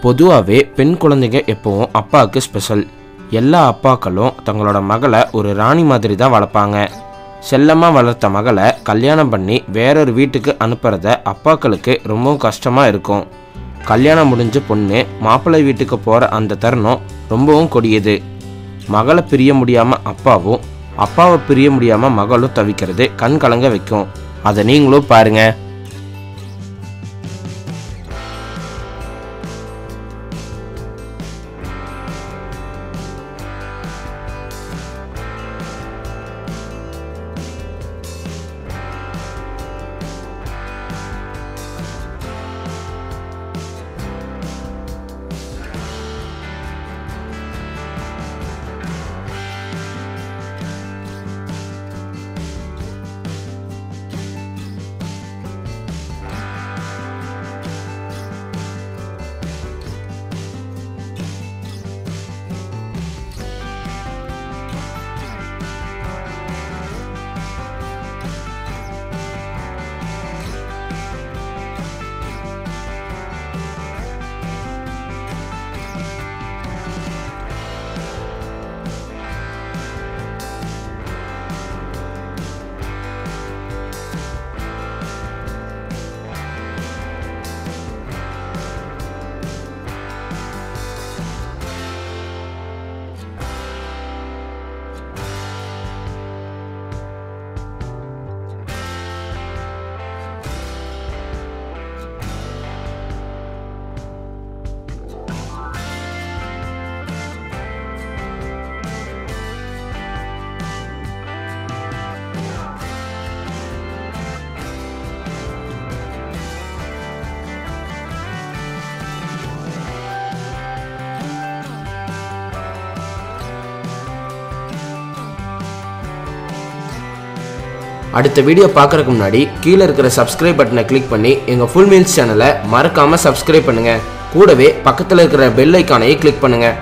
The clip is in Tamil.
பொதுவாகவே பெண் குழந்தைங்க எப்பவும் அப்பாவுக்கு ஸ்பெஷல். எல்லா அப்பாக்களும் தங்களோட மகளை ஒரு ராணி மாதிரி தான் வளர்ப்பாங்க. செல்லமாக வளர்த்த மகளை கல்யாணம் பண்ணி வேறொரு வீட்டுக்கு அனுப்புறத அப்பாக்களுக்கு ரொம்பவும் கஷ்டமாக இருக்கும். கல்யாணம் முடிஞ்ச பொண்ணு மாப்பிள்ளை வீட்டுக்கு போகிற அந்த தருணம் ரொம்பவும் கொடியது. மகளை பிரிய முடியாமல் அப்பாவும், அப்பாவை பிரிய முடியாமல் மகளும் தவிக்கிறது கண் கலங்க வைக்கும். அதை நீங்களும் பாருங்கள். அடுத்த வீடியோ பார்க்குறதுக்கு முன்னாடி கீழே இருக்கிற சப்ஸ்கிரைப் பட்டனை கிளிக் பண்ணி எங்கள் ஃபுல் மீல்ஸ் சேனலை மறக்காமல் சப்ஸ்கிரைப் பண்ணுங்கள். கூடவே பக்கத்தில் இருக்கிற பெல் ஐக்கானையும் கிளிக் பண்ணுங்கள்.